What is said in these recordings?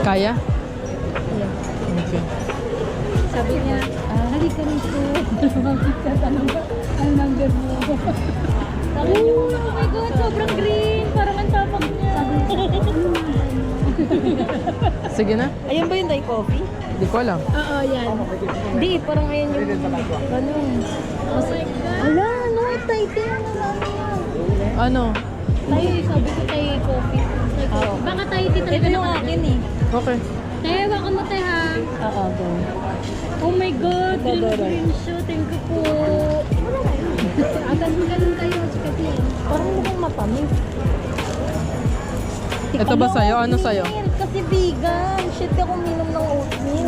Kaya? Yeah. Okay. Sabi niya, halika rito. Ang number mo. Sabi niya, oh my God, sobrang green. Parang ang tapak niya. Sige na. Ayun ba yung Thai coffee? Hindi ko alam. Oo, yan. Hindi, parang ayun yung... Ano? Oh my God. Ala, no, Thai tea. Ano? Thai, sabi ko Thai coffee. Baka Thai tea talaga. Ito yung akin eh. Okay. Tayo, baka mo tayo ha. Oo, go. Oh my God, green siya. Thank you po. Agan kayo. Parang mukhang matamis. Ito ba sa'yo? Ano sa'yo? Kasi vegan. Shit ako minum ng oatmeal.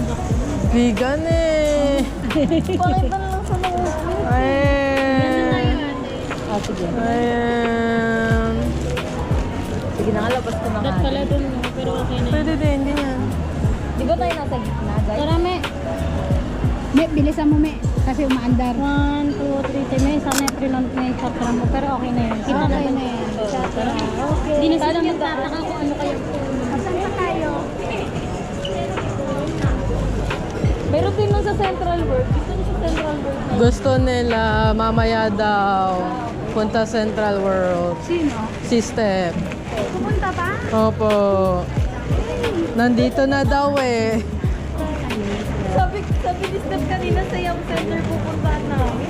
Vegan eh. Pakita na lang sa ng oatmeal. Ayan. Sige. Ayan. Sige na nga, labas ko na nga. Pala dun, pero okay na. Pwede din, hindi yan. Di ba tayo nasa gitna, guys? Tara, me. Me, bilisan mo, me. Kasi umaandar. 1, 2, 3, 10. May sana prinont na yung chakra mo, pero okay na yun. Kita Okay naman. na yan. Tara. Okay. Hindi na sila Saan yung magtataka kung ano kayo. Asan pa tayo? Meron din lang sa Central World. Gusto niyo sa Central World na Gusto nila mamaya daw punta Central World Sino? System. Pumunta pa? Opo. Nandito na daw eh. Sabi ni Steph kanina sa Young Center pupuntahan namin.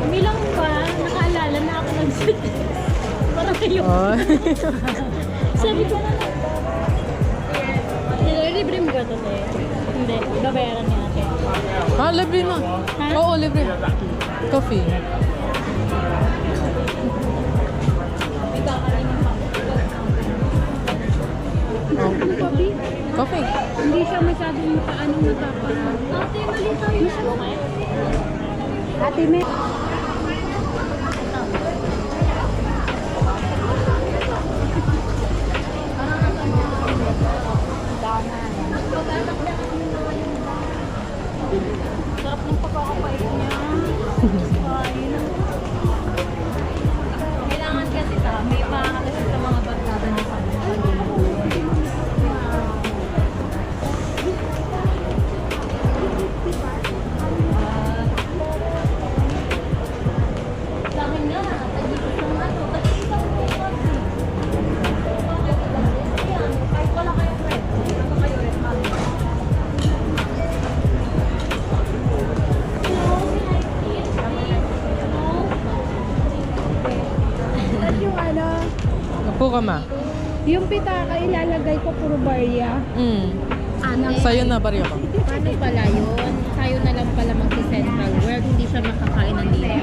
May lang ba, nakaalala na ako nag-suggest. Para kayo. Oh. Sabi ko na lang. Libre mo ba ito, te? Hindi. Babayaran niya ate. Ah, libre na. Oo, libre. Coffee. Coffee? Coffee. Hindi siya masyadong mataanong matapa. Ate, mali tayo. Ate, me. Sarap ng pagkakapait niya. Kailangan kasi may makakasya sa mga barkada niya sa Sabi nga, tagipit lang na ito. Tagipit lang po kasi. Kahit wala kayong red. Ano kayo red mami? At yung ano, Upo ka ma. yung pitaka ilalagay ko puro barya. Ano? Sa'yo na bariya ko. Paano pala yun? Tayo na lang pala magsi-Central World. Hindi siya makakain ng dito.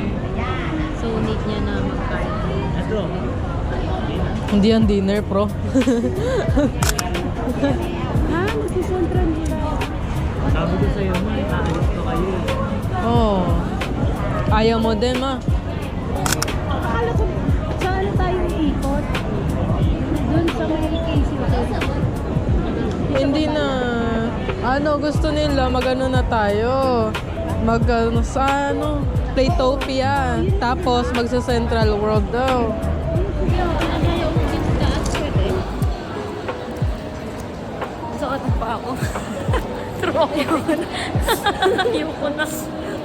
So, need niya na magkain. Hindi yan dinner, pro. Magsusuntran dito. Oh. Ayaw mo din, ma. Akala ko, saan tayo ikot? Doon sa may Casey Hotel. Hindi na. Ano, gusto nila, mag-ano na tayo. Mag-ano sa ano, Playtopia. Tapos, magsa-Central World daw. Suot pa ako. True yun. Ayoko na.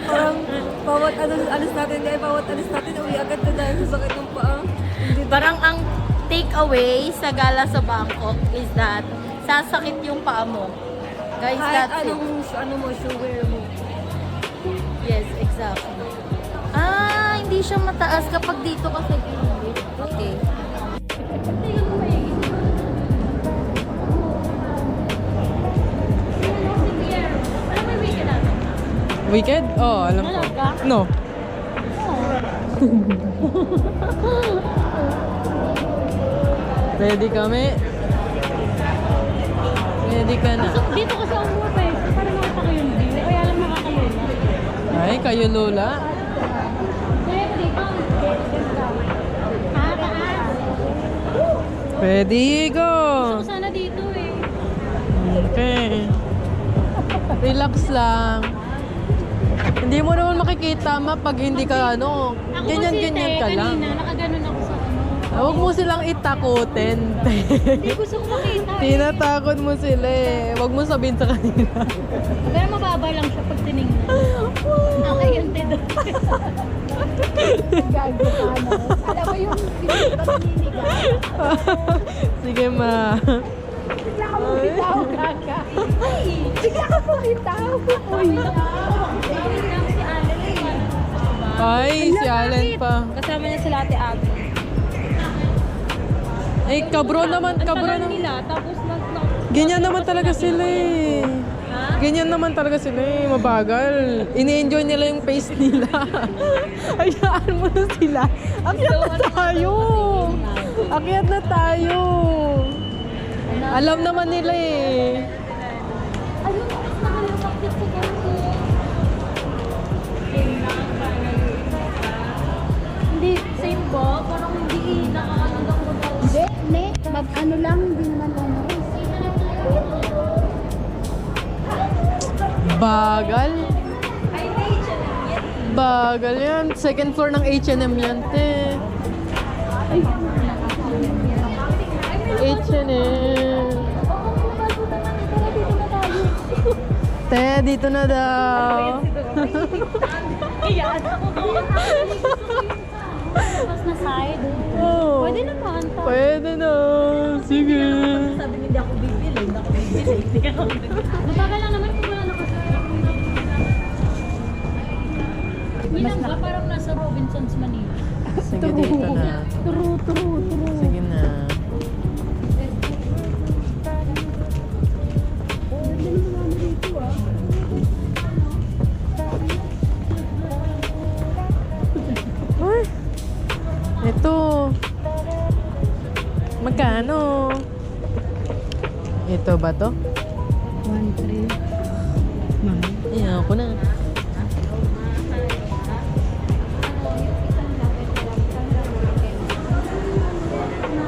Parang bawat alis natin, uwi agad na dahil sa sakit ng paa. Parang ang take away sa gala sa Bangkok is that sasakit yung paa mo. Guys, Kahit that's it. ano mo, shoe wear mo. Yes, exactly. Ah, hindi siya mataas kapag dito ka sa gilid. Okay. Wicked? Oh, alam ko. No. Ready kami? Ready ka na? Dito kasi ang mga pwesto para makita ko yung view. Kaya lang makakalula. Ay, kayo Lola. Kaya pa dito. Ah, taas. Ready, go! Gusto ko sana dito eh. Okay. Relax lang. Hindi mo naman makikita ma pag hindi ka ano, Ako ganyan-ganyan ka lang. Kanina, nakaganon ako sa ano. Huwag mo silang itakutin. Hindi gusto ko makita. Tinatakot mo sila eh. Huwag mo sabihin sa kanila. Pero mababa lang siya pag tinignan. Okay, yung tido. Gago ka na. Alam mo yung pinipatinigan. Sige, ma. Bigla ka mong bitaw, gaga. Bigla ka mong bitaw. Uy, Ay, si Allen pa. Kasama niya sila Ate Ate. Eh, kabro naman, kabro naman. Nila, tapos Ganyan naman talaga sila eh. Ganyan naman talaga sila eh. Mabagal. Ini-enjoy nila yung pace nila. Hayaan mo na sila. Akyat na tayo. Akyat na tayo. Alam naman nila eh. Ayun, nakalimutan ko ko. Hindi, same ba? Parang hindi nakakalagang mo talaga. hindi, ne. Ano lang, hindi naman ano. Bagal. Bagal yan. Second floor ng H&M yan, te. H&M. Te, dito na daw. Tapos na side. Oh. Pwede na pakanta. Pwede na. Sige. sabi niya, hindi ako bibili. Mabagal lang naman kung wala nakasaya. Minang ba parang nasa Robinsons, Manila? Sige, dito na. Turu. Sige na. Ay, ito. Magkano? Ito ba to? 1-3. Mahal. Ayan ako na.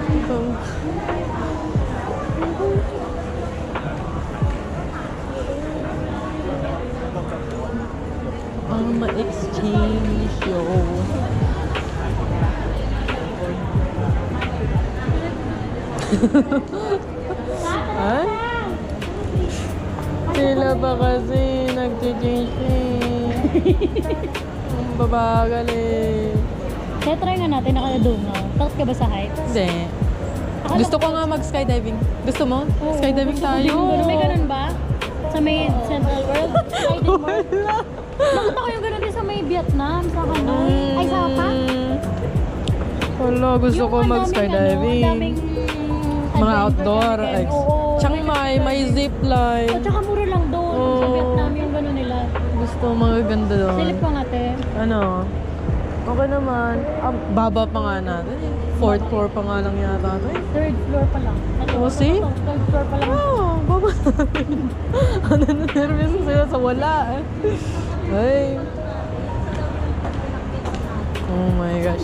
Ito. Ma-exchange yun. Ay? Sila ba kasi nag-change eh. Ang babagal eh. Kaya try nga natin, nakadungaw. Takot ka ba sa height? Hindi. Gusto ko nga mag-skydiving. Gusto mo? Skydiving tayo. May ganun ba? Sa may Central World? Skydiving World? Wala. Nakita ko yung ganun din sa may Vietnam, sa Hanoi. Ay, sa pa? Wala, gusto ko mag-skydiving. Mga outdoor. Ay, Chiang Mai, may zipline. At saka mura lang doon. Sa Oo. Vietnam yung gano'n nila. Gusto magaganda doon. Silip ko nga, te. Ano? Okay naman. Baba pa nga natin eh. Fourth floor pa nga lang yata ito eh. Third floor pa lang. Oh, see? Third floor pa lang. Oh, baba natin. Ano na nervous sila sa wala eh. Ay. Oh my gosh.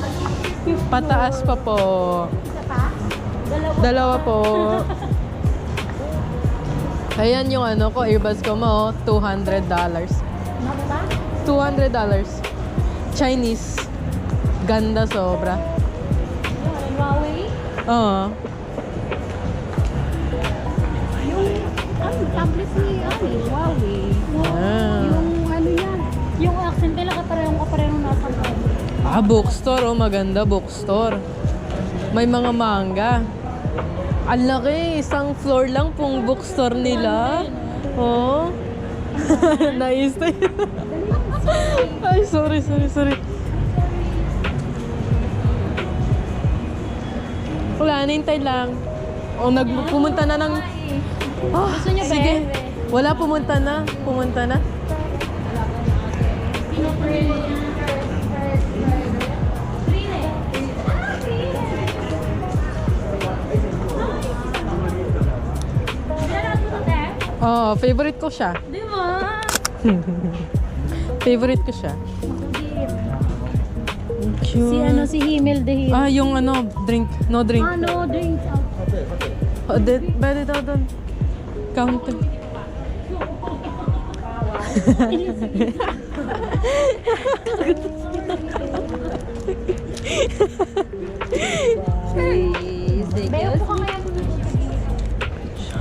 Pataas pa po. Dalawa po. Ayan yung ano ko, earbuds ko mo, $200. $200. Chinese. Ganda sobra. Huawei? Oo. Ang tablet ni Huawei. Ah. Yung ano yan. Yung accent nila kaparehong nasa phone. Bookstore. Oh, maganda bookstore. May mga manga. Ang laki. Isang floor lang pong bookstore nila. Oh. Naistay. Ay, sorry. Wala, nintay lang. O, pumunta na ng... Oh, Gusto niya, sige. be? Wala, pumunta na. Oh, favorite ko siya. Di ba? Favorite ko siya. Cute. Si Himmel de Himmel. Ah, yung ano, drink. No drink. Ano, drinks out. Oh, pwede daw doon. Counter. Beo po ka kaya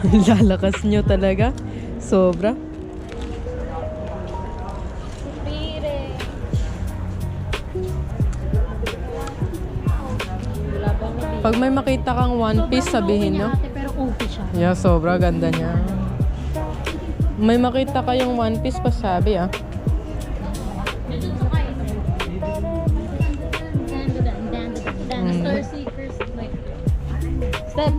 Lalakas nyo talaga. Sobra. Pag may makita kang one piece, sabihin nyo. Pero okay siya. Yeah, sobra ganda niya. May makita kayong one piece, pasabi ah. Star Seekers. Step.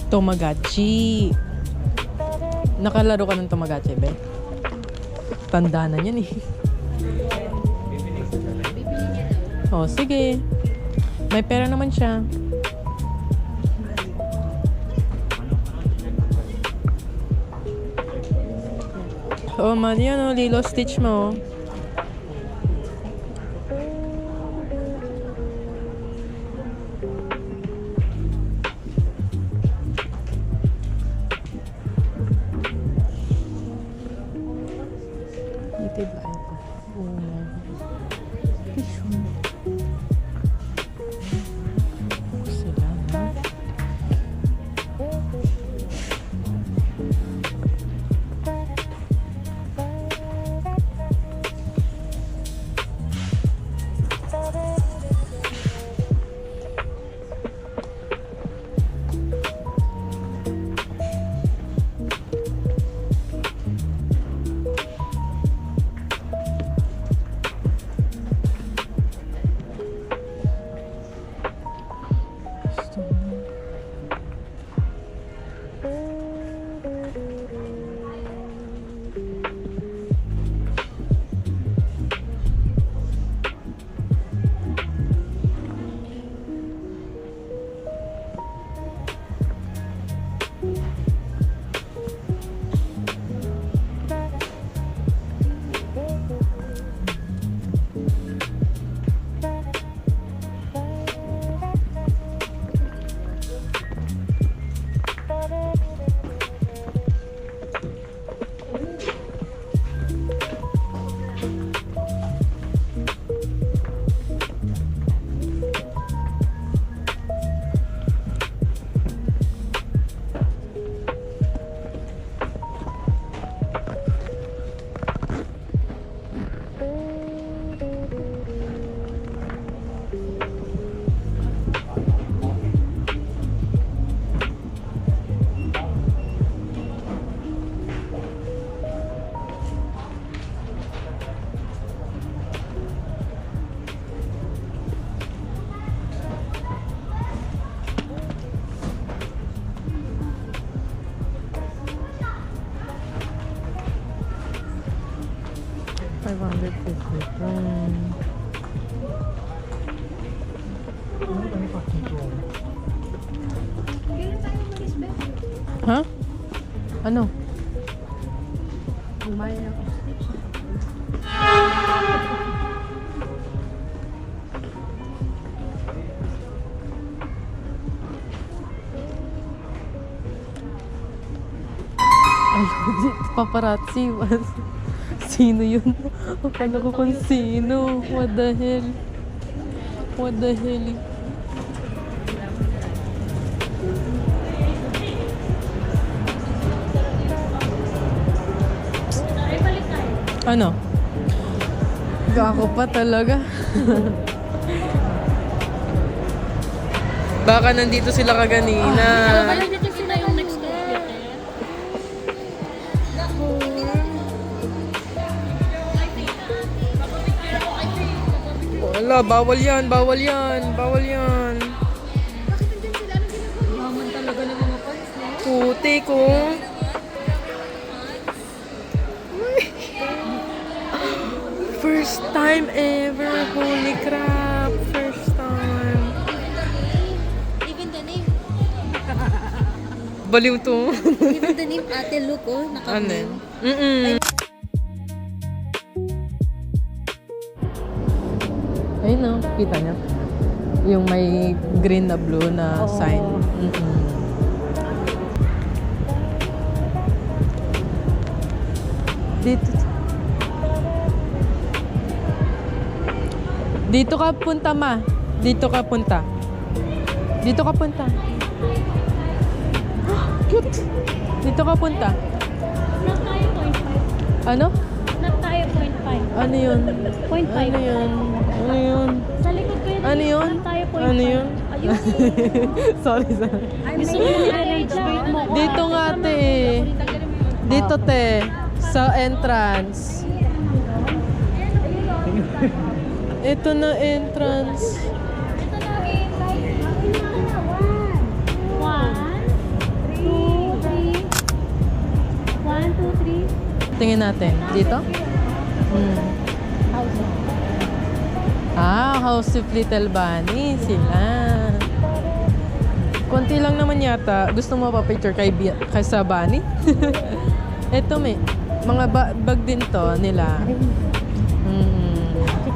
Tamagotchi. Nakalaro ka ng Tamagotchi, be? Tanda na yan eh. Oh, sige. May pera naman siya. Oh, man, yan oh, Lilo Stitch mo. Diba? Sila, ha? Ha? Ano? Kumain ako. Ay, paparazzi. Sino yun? Akala ko kung sino. What the hell? What the hell? Ano? Gako pa talaga. Baka nandito sila kaganina. Dito sila yung next computer. Wala, bawal yan, bawal yan, bawal yan. Bakit nandiyan sila? Anong ginagawa? Maman talaga ng mga pants. puti ko. First time ever. Holy crap. First time. Even the name. Baliw to. Even the name Ate Luke, oh. Ano? Naka-blue. Ayun no, kita niyo. Yung may green na blue na sign. Dito. Dito ka punta, ma. Dito ka punta. Dito ka punta. Cute. Dito ka punta. Not tayo 0.5. Ano? Not tayo 0.5. Ano yun? 0.5. Ano yun? Ano yun? Sa likod ko yun. Ano yun? Not tayo 0.5. Ano yun? Ayun. Sorry. Gusto ko yung i-rage bait mo ko. Dito nga, te. Dito, te. Sa entrance. Ito na entrance. Ito na rin. 1, 2, 3. 1, 2, 3. Tingin natin. Dito? House. House of Little Bunny. Sila. Konti lang naman yata. Gusto mo pa picture kay sa Bunny? Ito may. Mga bag din to nila.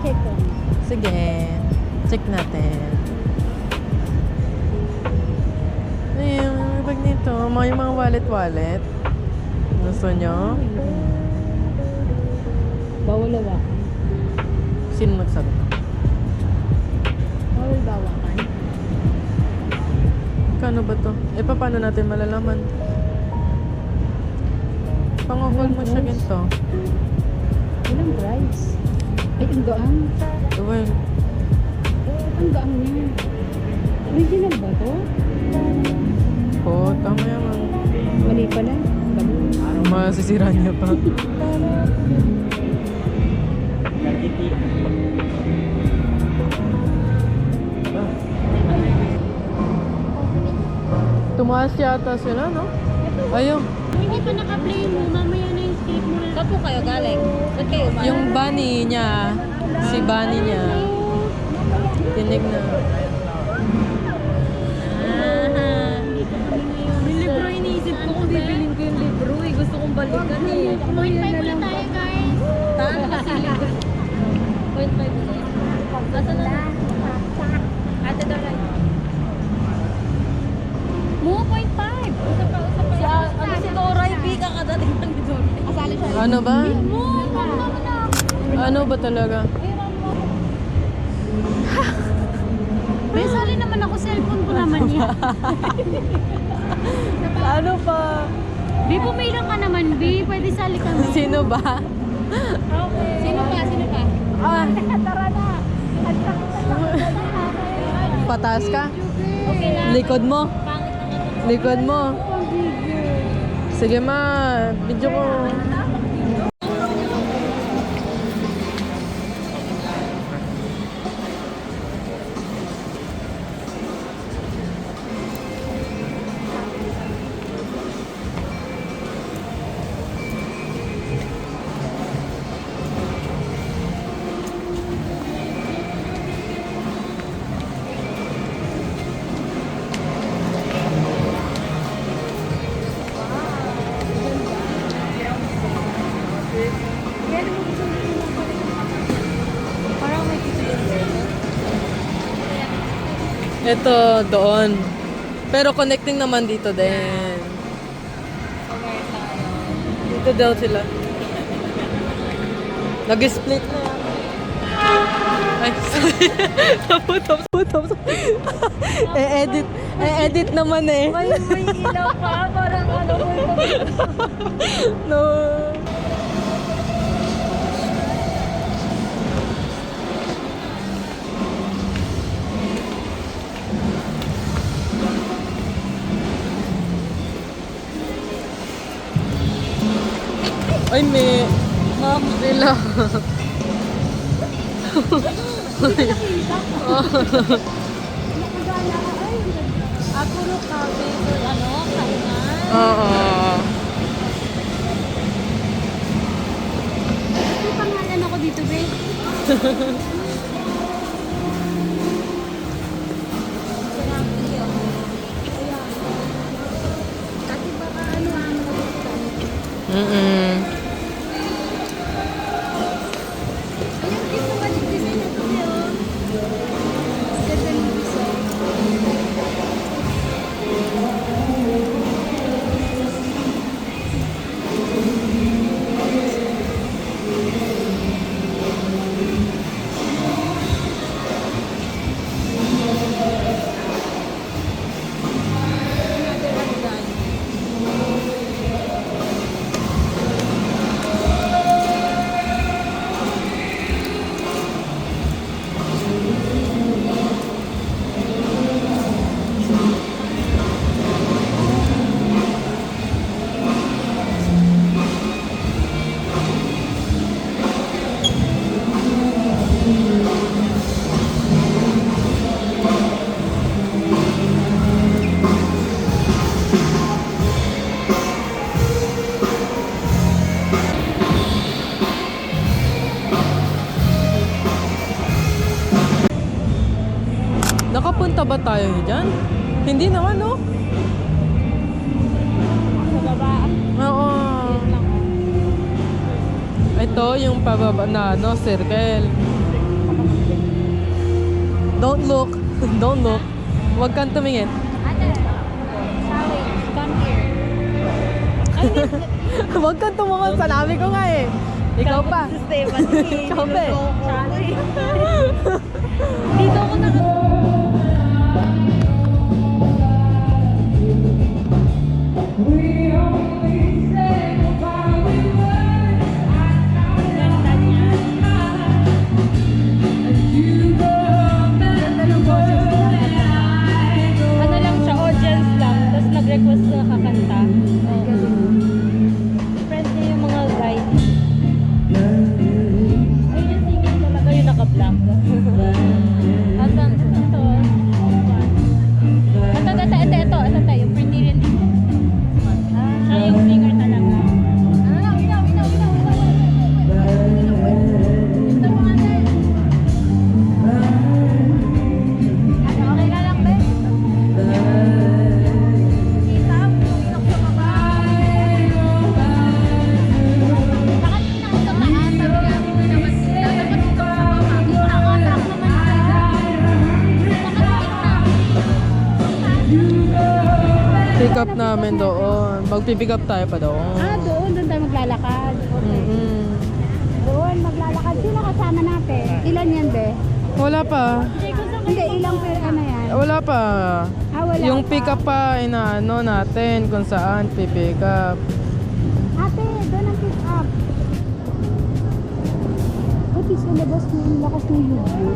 Check ko. Sige. Check natin. Ayun, may bag nito. May mga wallet-wallet. Gusto nyo? Bawal lawakan. Sino nagsabi? Bawal bawakan. Kano ba to? Paano natin malalaman? Pangokol mo siya ganito. Walang price. Ay, ang gaan. Well, Ang gaan niya. Original ba to? tama yaman. Mali pala. Masisira niya pa. Tumaas yata sila, no? Ayun. Hindi pa naka-play mo. Mamaya na yung skate mo na. Saan po kayo galing? Saan kayo ba? Yung bunny niya, si bunny niya, tinig na. May libro iniisip ko kung bibilin ko yung libro eh. Gusto kong balikan eh. 0.5 na tayo, guys. Taan kasi libro. 0.5 na. Asan na? Ate Doray. Mo, 0.5. Si Doray, B kakadating lang ni Doray. Asali siya. Ano ba? Mo, paano na? Ano ba talaga? May sali naman ako, cellphone ko naman yan. Ano pa? B, pumilang ka naman, B. Pwede sali kami. Sino ba? Okay. Sino pa? Sino pa? Tara na. Pataas ka? Okay lang. Likod mo? Pangit naman. Likod mo? Sige ma, video ko. Ito, doon. Pero connecting naman dito din. Dito daw sila. Nag-split na yan. Ay, sorry. Naputop. E-edit naman eh. May ilaw pa. Parang ano ko No. Ay, may... Ma'am, sila. Puro cafe. Ano? Kainan. Oo. May pangalan ako dito, be. Dati baka ano ang nabukta. Mm-mm. Ayan, dito ba yung design na ito, oh? Ganda ng design. Nakapunta ba tayo dyan? Hindi naman, no? Sa baba. Oo. Ito yung pababa na, no, circle. Don't look. Don't look. Huwag kang tumingin. Ate, sorry, come here. Huwag kang tumungol. Sanabi ko nga eh. Ikaw pa. Ikaw pa eh. Dito ako Ganda niya. Ganda ng boses niya. Ano lang siya, audience lang. Tapos nag-request na kakanta. Friend niya yung mga guys. Ay, yung singing talaga yung naka-black. Asan? Ito. Ito. Yung pretty rin dito. Siya yung singer talaga. Inaw. Ito mga guys. Ano, okay na lang, be? Kita, puminak sa baba. Bakit pinakot sa taas? Sabi nga, hindi naman sila. Dapat ikaw sa baba. Nakakatrak naman Pick up namin doon. Mag-pick up tayo pa doon. Doon tayo maglalakad. Okay. Mm-mm. Doon, maglalakad. Sino kasama natin? Ilan yan, be? Wala pa. Hindi, ilang ano yan? Wala pa. Wala Yung pa. pick up pa, inaano natin kung saan pick up. Ate, doon ang pick up. Pati sa labas mo, yung lakas ng hugyo.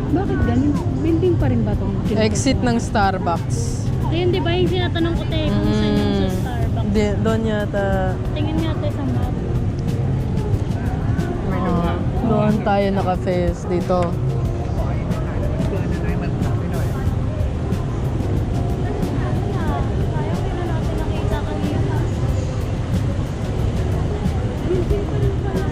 Bakit ganun? Building pa rin ba itong Exit ng Starbucks. Ayun, di ba yung tinatanong ko tayo kung saan yung sa Starbucks? Doon yata. Tingin nga tayo sa map. Doon tayo naka-face dito. Sayang, hindi na natin nakita kanina. Building pa rin pala.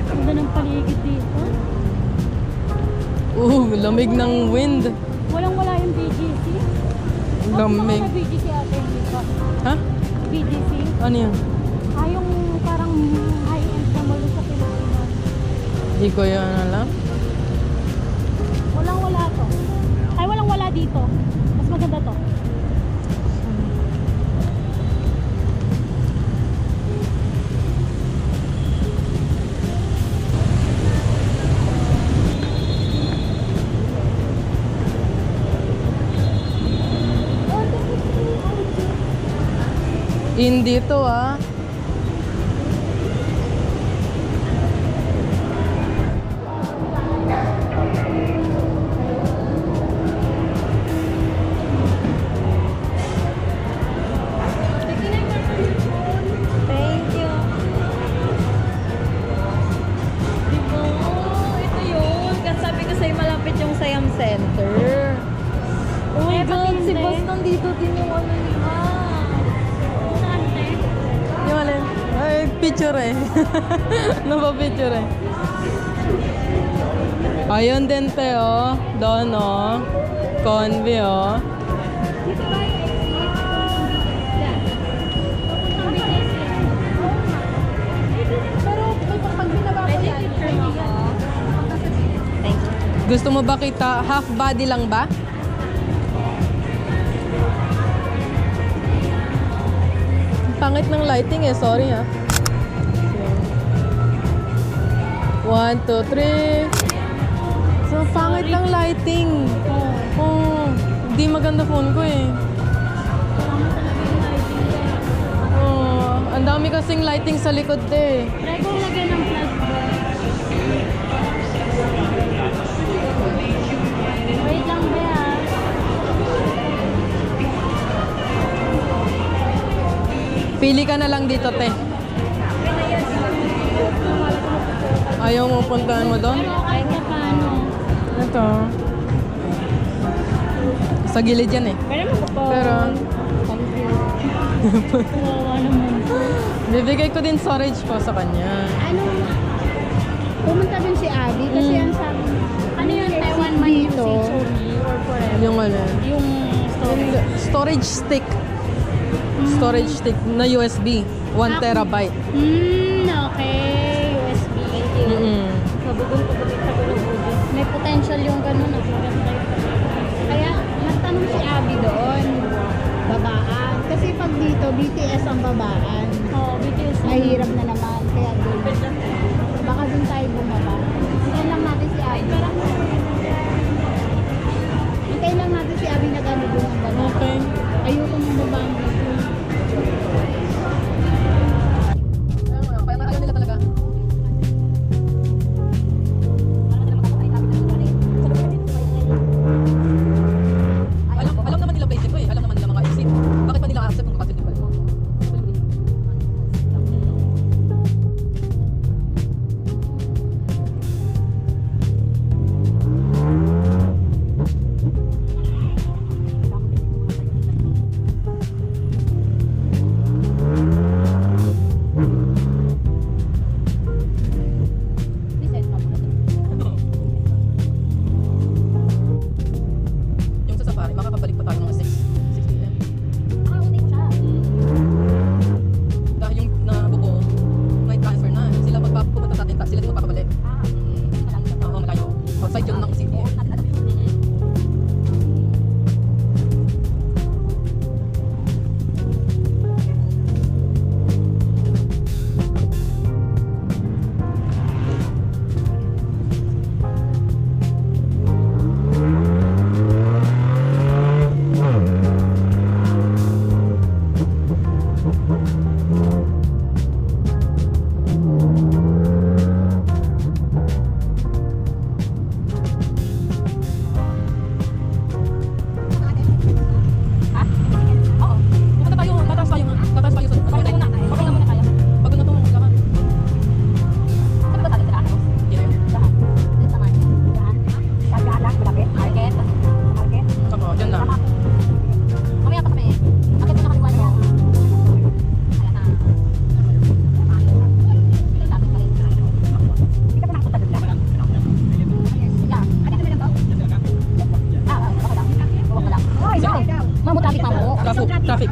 Ganda ng paligid dito. Lamig ng wind. Walang-wala yung BGC. Lamig. Ano BGC ate? Hindi pa. Ha? BGC? Ano yan? Yung parang high-end na mall sa Pilipinas. Hindi ko yan alam. Walang-wala to. Ay, walang-wala dito. Mas maganda to. Hindi to ah. center. Oh my Eh, God, pati si hindi. boss nandito din yung ano nila. Saan, te? Yung alin? Ay, picture eh. Napapicture eh. Ayun din, te, oh. Doon, oh. Convi, oh. Pero may pag binaba ko yan. Thank you. Gusto mo ba kita half body lang ba? Pangit ng lighting eh, sorry ha. 1, 2, 3. So, pangit ng lighting. Oh, hindi maganda phone ko eh. Oh, ang dami kasing lighting sa likod eh. Try kong lagyan ng flash ba? Wait lang ba ah? Pili ka na lang dito, te. Ayaw mo puntahan mo doon? Kahit na paano. Ito. Sa gilid yan eh. Pero mo po. Pero, Kawawa naman po. bibigay ko din storage ko sa kanya. Ano? Pumunta dun si Abby kasi Mm. ang sabi niya, Ano yung Taiwan man dito? usage only or forever? Yung ano, Yung storage. yung storage stick. Storage stick na USB. 1 terabyte. Okay. USB. Thank you. Kabugong kabugit sa bulog-bulog. May potential yung ganun. Kaya nagtanong si Abby doon, babaan. Kasi pag dito, BTS ang babaan. Oo, BTS. Mahirap na naman, kaya doon. Baka doon tayo bumaba. Hintayin lang natin si Abby. Hintayin lang natin si Abby na gano'n doon ang baba. Okay. Ayoko mong babaan dito. Ayaw nila talaga. Alam naman nila basic ko eh. Alam naman nila mga isip. Bakit pa nila accept kung kapatid ko? Yung sa safari, makakabalik pa tayo mga 6 a.m. Dahil yung nabuko, may transfer na. Sila magpapunta sa atin, sila din magpapabalik. Oo, malayo. Outside yun ng city. Oo. Pupunta tayo, tataas tayo. Tataas tayo. Okay na muna tayo. Pagod na to, maglakan. Saan ba tayo sa ano? Yun na yun. Saka, dyan na. Traffic.